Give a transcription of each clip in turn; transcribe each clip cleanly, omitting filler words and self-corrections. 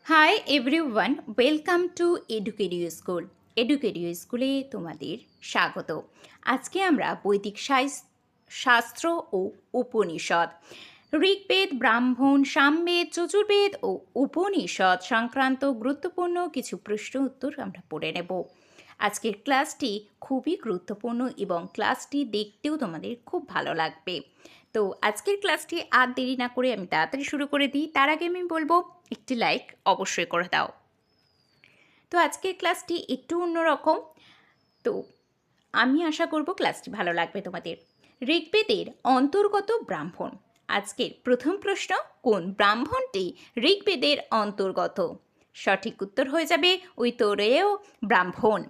High everyone, welcome to Educadio school. Educadio স্কুলে তোমাদের স্বাগত। আজকে আমরা বৈদিক শাস্ত্র ও উপনিষদ, ঋগ্বেদ, ব্রাহ্মণ, সামবেদ, যজুর্বেদ ও উপনিষদ সংক্রান্ত গুরুত্বপূর্ণ কিছু প্রশ্ন উত্তর আমরা পড়ে নেব। আজকের ক্লাসটি খুবই গুরুত্বপূর্ণ এবং ক্লাসটি দেখতেও তোমাদের খুব ভালো লাগবে। তো আজকের ক্লাসটি আর দেরি না করে আমি তাড়াতাড়ি শুরু করে দিই। তার আগে আমি বলবো একটি লাইক অবশ্যই করে দাও। তো আজকের ক্লাসটি একটু অন্যরকম, তো আমি আশা করব ক্লাসটি ভালো লাগবে তোমাদের। ঋগ্বেদের অন্তর্গত ব্রাহ্মণ। আজকের প্রথম প্রশ্ন, কোন ব্রাহ্মণটি ঋগ্বেদের অন্তর্গত? সঠিক উত্তর হয়ে যাবে ঐতরেয় ব্রাহ্মণ।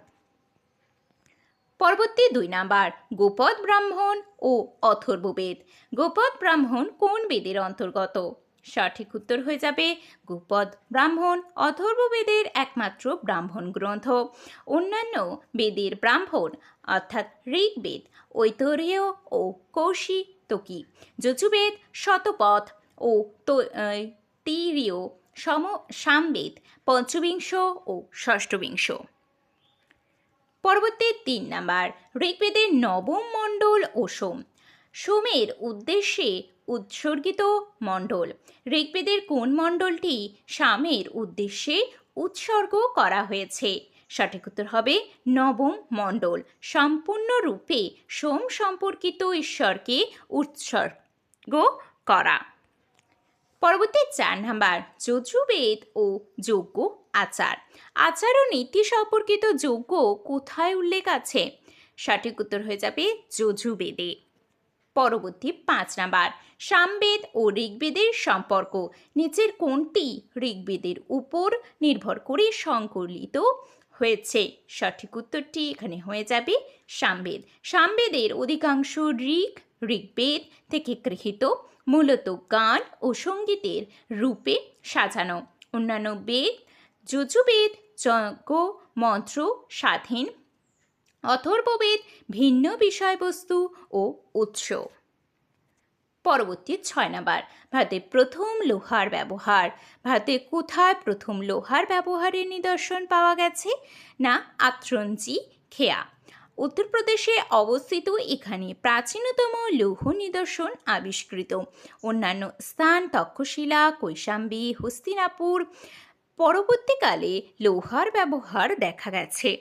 পরবর্তী 2 নাম্বার, গোপদ ব্রাহ্মণ ও অথর্ববেদ। গোপদ ব্রাহ্মণ কোন বেদের অন্তর্গত? সঠিক উত্তর হয়ে যাবে গোপদ ব্রাহ্মণ অথর্ববেদের একমাত্র ব্রাহ্মণ গ্রন্থ। অন্যান্য বেদের ব্রাহ্মণ অর্থাৎ ঋগ্বেদ, ঐতরেয় ও কৌশিতকি, যজুর্বেদ, শতপথ ও তৈত্তিরীয়, সামবেদ পঞ্চবিংশ ও ষষ্ঠবিংশ। পরবর্তী 3 নাম্বার, ঋগ্বেদের নবম মণ্ডল ও সোম। সোমের উদ্দেশ্যে উৎসর্গিত মণ্ডল। ঋগ্বেদের কোন মণ্ডলটি সামের উদ্দেশ্যে উৎসর্গ করা হয়েছে? সঠিক উত্তর হবে নবম মণ্ডল। সম্পূর্ণরূপে সোম সম্পর্কিত ঈশ্বরকে উৎসর্গ করা। পরবর্তী 4 নাম্বার, যজুর্বেদ ও যজ্ঞ আচার। আচার ও নীতি সম্পর্কিত যজ্ঞ কোথায় উল্লেখ আছে? সঠিক উত্তর হয়ে যাবে যজুর্বেদে। পরবর্তী 5 নাম্বার, সামবেদ ও ঋগ্বেদের সম্পর্ক। নিচের কোনটি ঋগ্বেদের উপর নির্ভর করে সংকলিত হয়েছে? সঠিক উত্তরটি এখানে হয়ে যাবে সামবেদ। সামবেদের অধিকাংশ ঋগ্বেদ থেকে গৃহীত, মূলত গান ও সঙ্গীতের রূপে সাজানো। অন্যান্য বেদ, যজুর্বেদ যজ্ঞ মন্ত্র স্বাধীন, অথর্ববেদ ভিন্ন বিষয়বস্তু ও উৎস। পরবর্তী 6 নাম্বার, ভারতের প্রথম লোহার ব্যবহার। ভারতে কোথায় প্রথম লোহার ব্যবহারের নিদর্শন পাওয়া গেছে? না আত্রঞ্চি খেয়া, উত্তরপ্রদেশে অবস্থিত। এখানে প্রাচীনতম লৌহ নিদর্শন আবিষ্কৃত। অন্যান্য স্থান তক্ষশিলা, কৈশাম্বী, হস্তিনাপুর। পরবর্তীকালে লোহার ব্যবহার দেখা গেছে।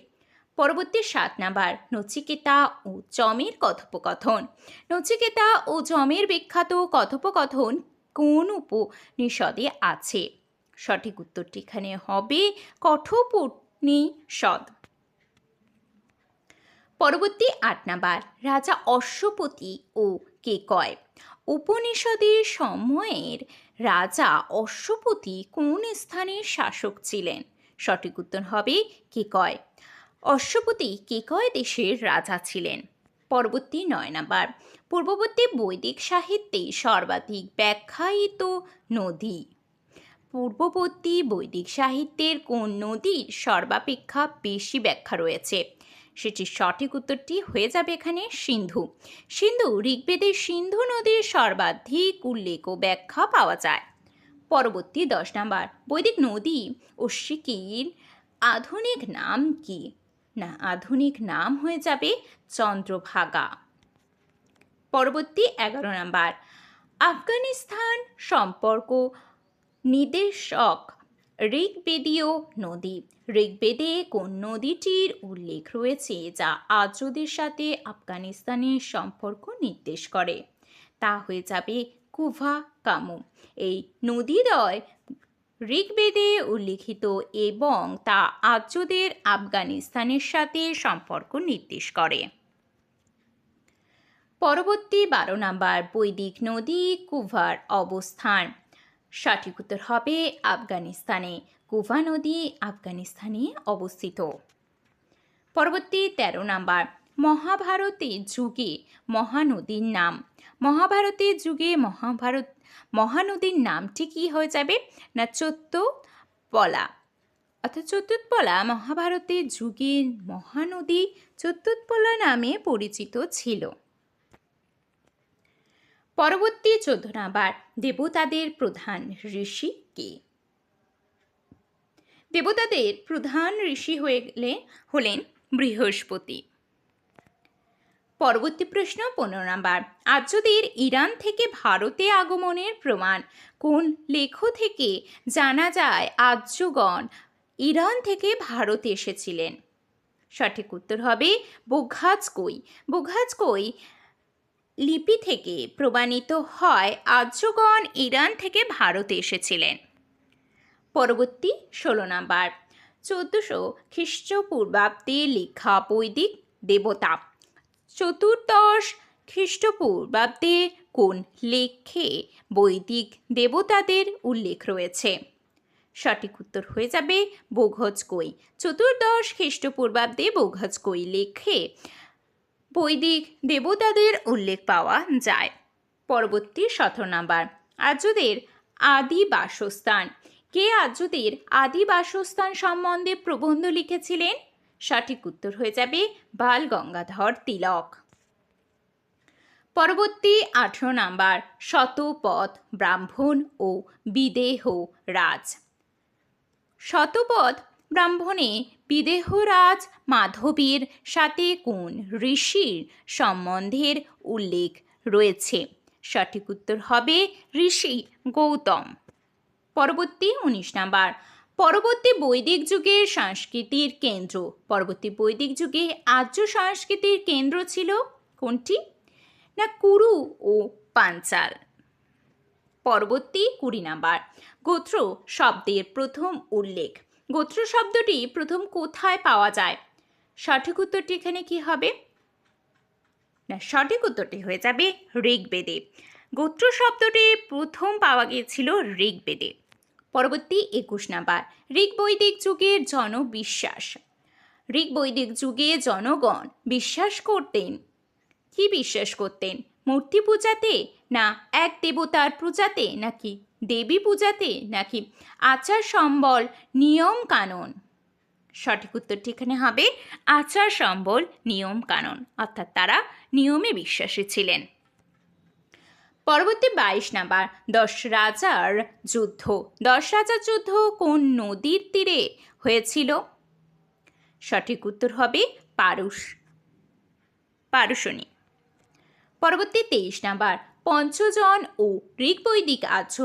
পরবর্তী 7 নাম্বার, নচিকেতা ও যমের কথোপকথন। নচিকেতা ও যমের বিখ্যাত কথোপকথন কোন উপনিষদে আছে? সঠিক উত্তরটি এখানে হবে কঠোপনিষদ। পরবর্তী 8 নাম্বার, রাজা অশ্বপতি ও কেকয়। উপনিষদের সময়ের রাজা অশ্বপতি কোন স্থানের শাসক ছিলেন? সঠিক উত্তর হবে কেকয়। অশ্বপতি কেকয় দেশের রাজা ছিলেন। পরবর্তী 9 নাম্বার, পূর্ববর্তী বৈদিক সাহিত্যে সর্বাধিক ব্যাখ্যায়িত নদী। পূর্ববর্তী বৈদিক সাহিত্যের কোন নদীর সর্বাপেক্ষা বেশি ব্যাখ্যা রয়েছে? সেটির সঠিক উত্তরটি হয়ে যাবে এখানে সিন্ধু। সিন্ধু ঋগ্বেদের সিন্ধু নদীর সর্বাধিক উল্লেখ ও ব্যাখ্যা পাওয়া যায়। পরবর্তী 10 নাম্বার, বৈদিক নদী অশ্বিকীর আধুনিক নাম কি? না আধুনিক নাম হয়ে যাবে চন্দ্রভাগা। পরবর্তী 11 নাম্বার, আফগানিস্তান সম্পর্ক নির্দেশক ঋগ্বেদীয় নদী। ঋগ্বেদে কোন নদীটির উল্লেখ রয়েছে যা আর্যদের সাথে আফগানিস্তানের সম্পর্ক নির্দেশ করে? তা হয়ে যাবে কুভা কামু। এই নদীদ্বয় ঋগ্বেদে উল্লিখিত এবং তা আর্যদের আফগানিস্তানের সাথে সম্পর্ক নির্দেশ করে। পরবর্তী 12 নাম্বার, বৈদিক নদী কুভার অবস্থান। সঠিক উত্তর হবে আফগানিস্তানে। কুভা নদী আফগানিস্তানে অবস্থিত। পরবর্তী 13 নাম্বার, মহাভারতের যুগে মহানদীর নাম। মহাভারতের যুগে মহানদীর নামটি কি হয়ে যাবে? না চতুর্পলা। অর্থাৎ চতুর্পলা মহাভারতের যুগে মহানদী চতুর্পলা নামে পরিচিত ছিল। পরবর্তী 14 নাম্বার, দেবতাদের প্রধান ঋষি কে? দেবতাদের প্রধান ঋষি হলেন বৃহস্পতি। পরবর্তী প্রশ্ন 15 নম্বর। আর্যদের ইরান থেকে ভারতে আগমনের প্রমাণ কোন লেখ থেকে জানা যায় আর্যগণ ইরান থেকে ভারতে এসেছিলেন? সঠিক উত্তর হবে বোঘাজকই। বোঘাজকই লিপি থেকে প্রমাণিত হয় আর্যগণ ইরান থেকে ভারতে এসেছিলেন। পরবর্তী 16 নম্বর। 1400 খ্রিস্টপূর্বাব্দে লেখা বৈদিক দেবতা চতুর্দশ খ্রিস্টপূর্বাব্দে কোন লেখে বৈদিক দেবতাদের উল্লেখ রয়েছে? সঠিক উত্তর হয়ে যাবে বোঘজকই। চতুর্দশ খ্রিস্টপূর্বাব্দে বোঘজকই লেখে বৈদিক দেবতাদের উল্লেখ পাওয়া যায়। পরবর্তী 17 নম্বর। আর্যদের আদি বাসস্থান কে আর্যদের আদি বাসস্থান সম্বন্ধে প্রবন্ধ লিখেছিলেন? সঠিক উত্তর হয়ে যাবে বাল গঙ্গাধর তিলক। পরবর্তী 18 নম্বর। শতপথ ব্রাহ্মণ ও বিদেহ রাজ। শতপথ ব্রাহ্মণে বিদেহরাজ মাধবীর সাথে কোন ঋষির সম্বন্ধের উল্লেখ রয়েছে? সঠিক উত্তর হবে ঋষি গৌতম। পরবর্তী 19 নম্বর। পরবর্তী বৈদিক যুগের সংস্কৃতির কেন্দ্র। পরবর্তী বৈদিক যুগে আর্য সংস্কৃতির কেন্দ্র ছিল কোনটি? না কুরু ও পাঞ্চাল। পরবর্তী 20 নম্বর। গোত্র শব্দের প্রথম উল্লেখ। গোত্র শব্দটি প্রথম কোথায় পাওয়া যায়? সঠিক উত্তরটি এখানে কি হবে? না, সঠিক উত্তরটি হয়ে যাবে ঋগ্বেদে। গোত্র শব্দটি প্রথম পাওয়া গিয়েছিল ঋগ্বেদে। পরবর্তী 21 নম্বর। ঋগ বৈদিক যুগের জনবিশ্বাস। ঋগ বৈদিক যুগে জনগণ বিশ্বাস করতেন, কি বিশ্বাস করতেন? মূর্তি পূজাতে, না এক দেবতার পূজাতে, নাকি দেবী পূজাতে, নাকি আচার সম্বল নিয়ম কানুন? সঠিক উত্তরটি এখানে হবে আচার সম্বল নিয়ম কানুন, অর্থাৎ তারা নিয়মে বিশ্বাসী ছিলেন। পরবর্তী 22 নম্বর। 10 রাজার যুদ্ধ। 10 রাজার যুদ্ধ কোন নদীর তীরে হয়েছিল? সঠিক উত্তর হবে পারুশনী। পরবর্তী 23 নম্বর। পঞ্চজন ও ঋগ্বৈদিক আর্য।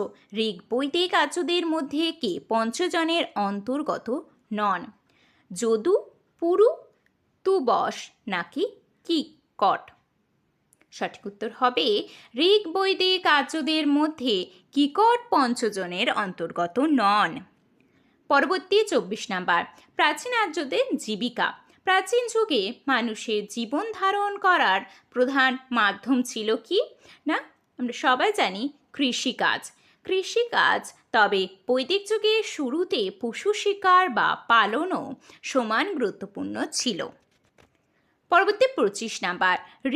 ঋগ্বৈদিক আর্যদের মধ্যে কে পঞ্চজনের অন্তর্গত নন? যদু, পুরু, তুবস নাকি কিকট? সঠিক উত্তর হবে ঋগ্বৈদিক আর্যদের মধ্যে কিকট পঞ্চজনের অন্তর্গত নন। পরবর্তী 24 নম্বর। প্রাচীন আর্যদের জীবিকা। প্রাচীন যুগে মানুষের জীবন ধারণ করার প্রধান মাধ্যম ছিল কি? না, আমরা সবাই জানি কৃষিকাজ। কৃষিকাজ, তবে বৈদিক যুগের শুরুতে পশু শিকার বা পালনও সমান গুরুত্বপূর্ণ ছিল। পরবর্তী 25 নম্বর।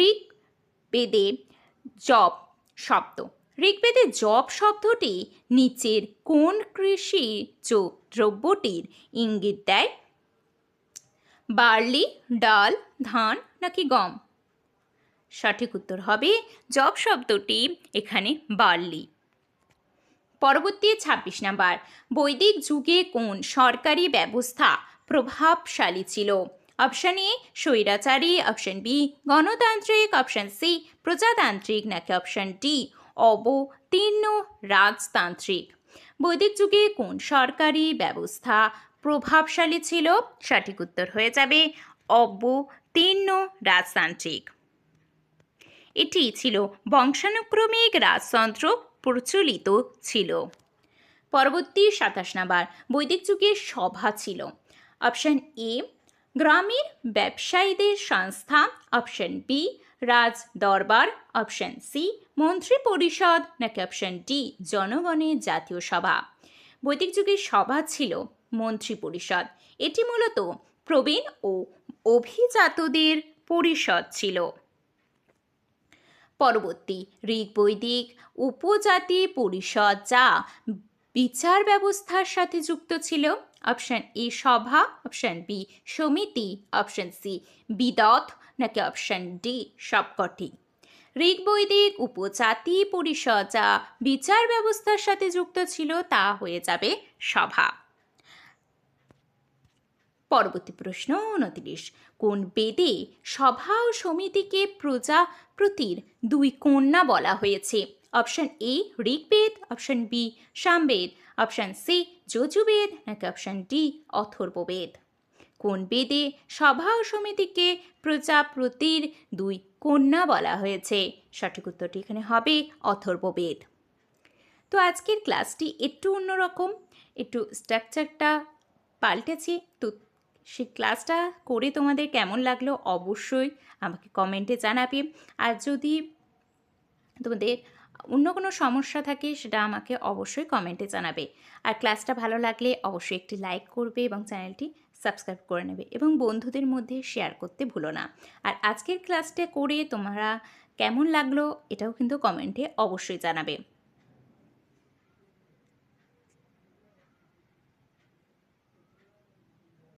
ঋগ্বেদে জপ শব্দ। ঋগ্বেদে জপ শব্দটি নিচের কোন কৃষিজ দ্রব্যটির ইঙ্গিত দেয়? বার্লি, ডাল, ধান নাকি গম? সঠিক উত্তর হবে জপ শব্দটি এখানে বার্লি। পরবর্তী 26 নম্বর। বৈদিক যুগে কোন সরকারি ব্যবস্থা প্রভাবশালী ছিল? অপশন এ স্বৈরাচারী, অপশন বি গণতান্ত্রিক, অপশন সি প্রজাতান্ত্রিক, নাকি অপশন ডি অবতীর্ণ রাজতান্ত্রিক? বৈদিক যুগে কোন সরকারি ব্যবস্থা প্রভাবশালী ছিল? সঠিক উত্তর হয়ে যাবে অবতীর্ণ রাজতান্ত্রিক। এটি ছিল বংশানুক্রমিক রাজতন্ত্র প্রচলিত ছিল। পরবর্তী 27 নম্বর। বৈদিক যুগে সভা ছিল। অপশন এ গ্রামের ব্যবসায়ীদের সংস্থা, অপশন বি রাজ দরবার, অপশন সি মন্ত্রী পরিষদ, নাকি অপশন ডি জনগণের জাতীয় সভা? বৈদিক যুগে সভা ছিল মন্ত্রী পরিষদ। এটি মূলত প্রবীণ ও অভিজাতদের পরিষদ ছিল। পরবর্তী ঋগ্বৈদিক উপজাতি পরিষদ যা বিচার ব্যবস্থার সাথে যুক্ত ছিল। অপশন এ সভা, অপশন বি সমিতি, অপশন সি বিদত, নাকি অপশন ডি সবকটি? ঋগ্বৈদিক উপজাতি পরিষদ যা বিচার ব্যবস্থার সাথে যুক্ত ছিল তা হয়ে যাবে সভা। পরবর্তী প্রশ্ন 29, কোন বেদে সভা ও সমিতিকে প্রজাপতির দুই কন্যা বলা হয়েছে? Option A Rigveda, option B Samaveda, option C Yajurveda, নাকি অপশন ডি অথর্ববেদ? কোন বেদে সভা ও সমিতিকে প্রজাপতির দুই কন্যা বলা হয়েছে? সঠিক উত্তরটি এখানে হবে অথর্ববেদ। তো আজকের ক্লাসটি একটু অন্যরকম, একটু স্ট্রাকচারটা পাল্টেছি। তো সেই ক্লাসটা করে তোমাদের কেমন লাগলো অবশ্যই আমাকে কমেন্টে জানাবে। আর যদি তোমাদের অন্য কোনো সমস্যা থাকে সেটা আমাকে অবশ্যই কমেন্টে জানাবে। আর ক্লাসটা ভালো লাগলে অবশ্যই একটি লাইক করবে এবং চ্যানেলটি সাবস্ক্রাইব করে নেবে এবং বন্ধুদের মধ্যে শেয়ার করতে ভুলো না। আর আজকের ক্লাসটা করে তোমরা কেমন লাগলো এটাও কিন্তু কমেন্টে অবশ্যই জানাবে।